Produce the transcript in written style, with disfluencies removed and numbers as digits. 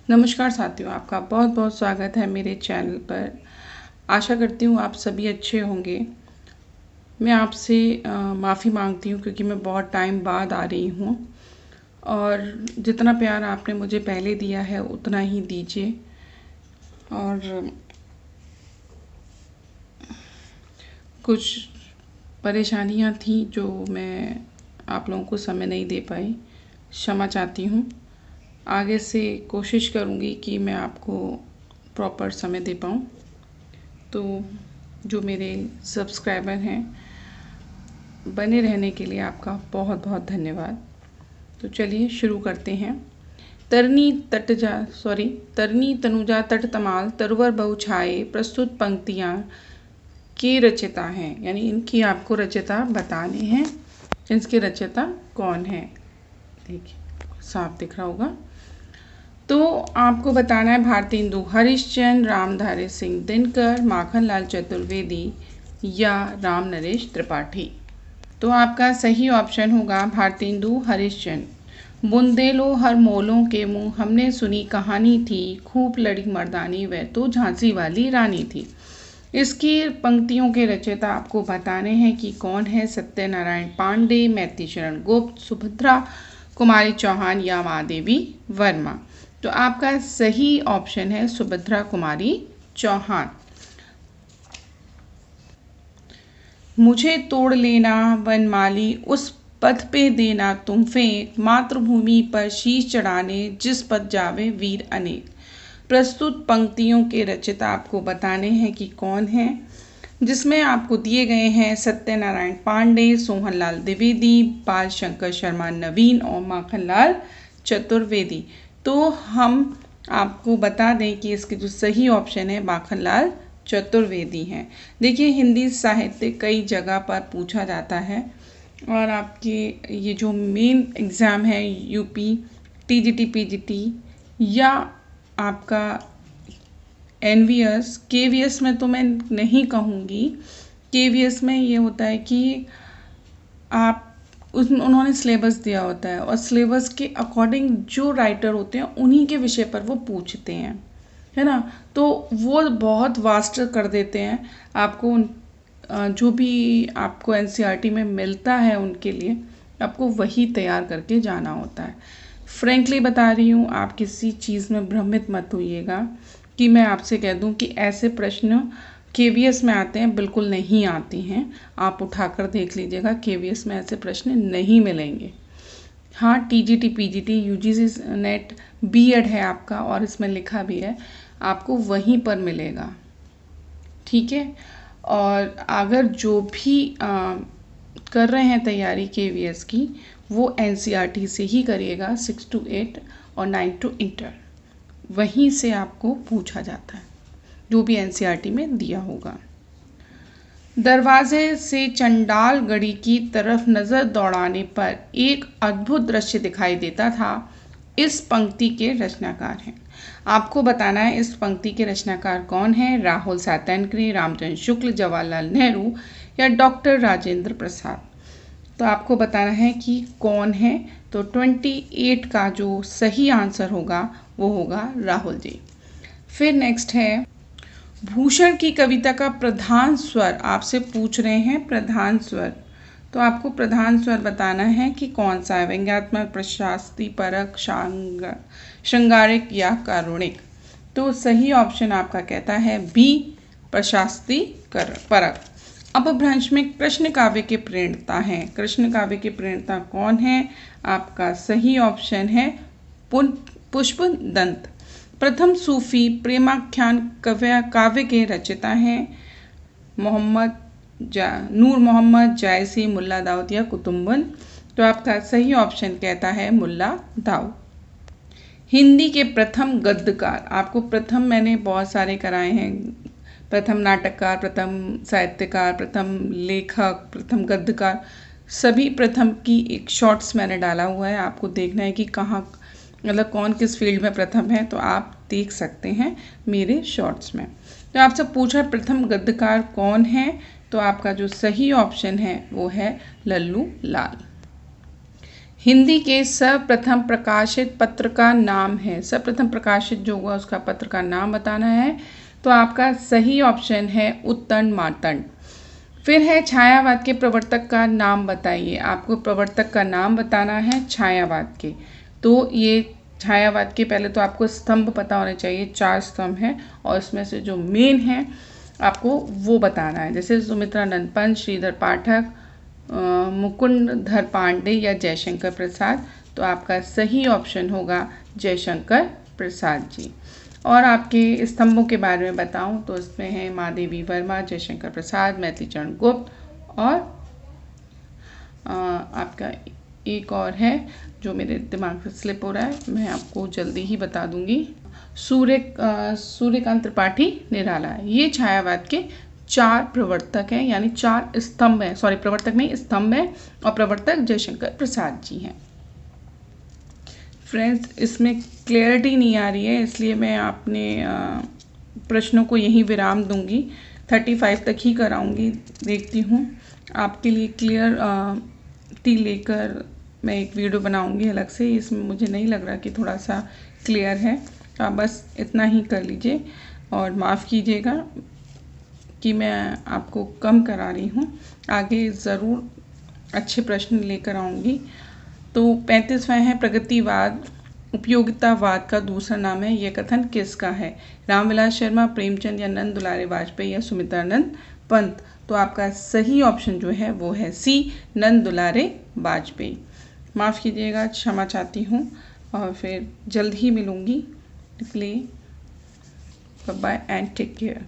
नमस्कार साथियों, आपका बहुत बहुत स्वागत है मेरे चैनल पर। आशा करती हूँ आप सभी अच्छे होंगे। मैं आपसे माफ़ी मांगती हूँ क्योंकि मैं बहुत टाइम बाद आ रही हूँ और जितना प्यार आपने मुझे पहले दिया है उतना ही दीजिए। और कुछ परेशानियाँ थी जो मैं आप लोगों को समय नहीं दे पाई, क्षमा चाहती हूँ। आगे से कोशिश करूँगी कि मैं आपको प्रॉपर समय दे पाऊँ। तो जो मेरे सब्सक्राइबर हैं, बने रहने के लिए आपका बहुत बहुत धन्यवाद। तो चलिए शुरू करते हैं। तरनी तनुजा तट तमाल तरवर बहु छाए प्रस्तुत पंक्तियाँ के रचयिता हैं, यानी इनकी आपको रचयिता बताने हैं। इसके रचयिता कौन है, देखिए साफ दिख रहा होगा। तो आपको बताना है भारतेंदु हरिश्चंद्र, रामधारी सिंह दिनकर, माखनलाल चतुर्वेदी या राम नरेश त्रिपाठी। तो आपका सही ऑप्शन होगा भारतेंदु हरिश्चंद्र। बुंदेलो हर मोलों के मुँह हमने सुनी कहानी थी, खूब लड़ी मर्दानी वह तो झांसी वाली रानी थी। इसकी पंक्तियों के रचयिता आपको बताने हैं कि कौन है। सत्यनारायण पांडे, मैथिली शरण गुप्त, सुभद्रा कुमारी चौहान या महादेवी वर्मा। तो आपका सही ऑप्शन है सुभद्रा कुमारी चौहान। मुझे तोड़ लेना वनमाली उस पथ पे देना तुम फेंक, मातृभूमि पर शीश चढ़ाने जिस पथ जावे वीर अनेक। प्रस्तुत पंक्तियों के रचयिता आपको बताने हैं कि कौन है, जिसमें आपको दिए गए हैं सत्यनारायण पांडे, सोहनलाल द्विवेदी, बाल शंकर शर्मा नवीन और माखनलाल चतुर्वेदी। तो हम आपको बता दें कि इसके जो सही ऑप्शन है माखनलाल चतुर्वेदी हैं। देखिए हिंदी साहित्य कई जगह पर पूछा जाता है और आपके ये जो मेन एग्ज़ाम है यूपी टीजीटी पीजीटी या आपका एनवीएस केवीएस में, तो मैं नहीं कहूँगी। केवीएस में ये होता है कि आप उन्होंने सिलेबस दिया होता है और सिलेबस के अकॉर्डिंग जो राइटर होते हैं उन्हीं के विषय पर वो पूछते हैं, है ना। तो वो बहुत वास्ट कर देते हैं आपको। जो भी आपको एनसीईआरटी में मिलता है उनके लिए आपको वही तैयार करके जाना होता है। फ्रेंकली बता रही हूँ, आप किसी चीज़ में भ्रमित मत होइएगा कि मैं आपसे कह दूँ कि ऐसे प्रश्न केवीएस में आते हैं, बिल्कुल नहीं आते हैं। आप उठाकर देख लीजिएगा, केवीएस में ऐसे प्रश्न नहीं मिलेंगे। हाँ, TGT PGT UGC NET BEd है आपका और इसमें लिखा भी है, आपको वहीं पर मिलेगा, ठीक है। और अगर जो भी कर रहे हैं तैयारी केवीएस की, वो एनसीईआरटी से ही करिएगा। 6 to 8 और 9 to इंटर, वहीं से आपको पूछा जाता है जो भी एनसीईआरटी में दिया होगा। दरवाजे से चंडाल गढ़ी की तरफ नज़र दौड़ाने पर एक अद्भुत दृश्य दिखाई देता था। इस पंक्ति के रचनाकार हैं। आपको बताना है इस पंक्ति के रचनाकार कौन है। राहुल सातनकरी, रामचंद्र शुक्ल, जवाहरलाल नेहरू या डॉक्टर राजेंद्र प्रसाद। तो आपको बताना है कि कौन है। तो 28 का जो सही आंसर होगा वो होगा राहुल जी। फिर नेक्स्ट है, भूषण की कविता का प्रधान स्वर आपसे पूछ रहे हैं। प्रधान स्वर, तो आपको प्रधान स्वर बताना है कि कौन सा है। व्यंग्यात्मक, प्रशास्ति परक, श्रृंगारिक या कारुणिक। तो सही ऑप्शन आपका कहता है बी, प्रशास्ति परक। अपभ्रंश में कृष्ण काव्य के प्रणेता हैं। कृष्ण काव्य के प्रणेता कौन है? आपका सही ऑप्शन है पुष्पदंत। प्रथम सूफी प्रेमाख्यान काव्य के रचयिता हैं नूर मोहम्मद, जायसी, मुल्ला दाऊद या कुतुम्बन। तो आपका सही ऑप्शन कहता है मुल्ला दाऊद। हिंदी के प्रथम गद्यकार, आपको प्रथम मैंने बहुत सारे कराए हैं, प्रथम नाटककार, प्रथम साहित्यकार, प्रथम लेखक, प्रथम गद्यकार, सभी प्रथम की एक शॉर्ट्स मैंने डाला हुआ है। आपको देखना है कि कहाँ, मतलब कौन किस फील्ड में प्रथम है, तो आप देख सकते हैं मेरे शॉर्ट्स में। तो आपसे पूछा प्रथम गद्यकार कौन है, तो आपका जो सही ऑप्शन है वो है लल्लू लाल। हिंदी के सर्वप्रथम प्रकाशित पत्र का नाम है। सर्वप्रथम प्रकाशित जो हुआ उसका पत्र का नाम बताना है। तो आपका सही ऑप्शन है उत्तंड मातंड। फिर है छायावाद के प्रवर्तक का नाम बताइए। आपको प्रवर्तक का नाम बताना है छायावाद के। तो ये छायावाद के पहले तो आपको स्तंभ पता होने चाहिए, 4 स्तंभ हैं और इसमें से जो मेन है आपको वो बताना है, जैसे सुमित्रानंद पंत, श्रीधर पाठक, मुकुंदधर पांडे या जयशंकर प्रसाद। तो आपका सही ऑप्शन होगा जयशंकर प्रसाद जी। और आपके स्तंभों के बारे में बताऊं तो इसमें है महादेवी वर्मा, जयशंकर प्रसाद, मैथिलीचरण गुप्त और आपका एक और है जो मेरे दिमाग से स्लिप हो रहा है, मैं आपको जल्दी ही बता दूंगी, सूर्यकांत त्रिपाठी निराला। ये छायावाद के 4 प्रवर्तक हैं, यानी 4 स्तंभ हैं। सॉरी, प्रवर्तक नहीं, स्तंभ है और प्रवर्तक जयशंकर प्रसाद जी हैं। फ्रेंड्स, इसमें क्लियरिटी नहीं आ रही है, इसलिए मैं अपने प्रश्नों को यहीं विराम दूंगी। 35 तक ही कराऊंगी, देखती हूँ आपके लिए क्लियरिटी लेकर मैं एक वीडियो बनाऊंगी अलग से। इसमें मुझे नहीं लग रहा कि थोड़ा सा क्लियर है, तो आप बस इतना ही कर लीजिए और माफ़ कीजिएगा कि मैं आपको कम करा रही हूँ। आगे ज़रूर अच्छे प्रश्न लेकर आऊँगी। तो 35वां है प्रगतिवाद उपयोगितावाद का दूसरा नाम है। यह कथन किसका है? रामविलास शर्मा, प्रेमचंद या नंद दुलारे वाजपेयी या सुमित्रानंद पंत। तो आपका सही ऑप्शन जो है वो है सी, नंद दुलारे वाजपेयी। माफ़ कीजिएगा, क्षमा चाहती हूँ और फिर जल्द ही मिलूँगी। इसलिए बाय एंड टेक केयर।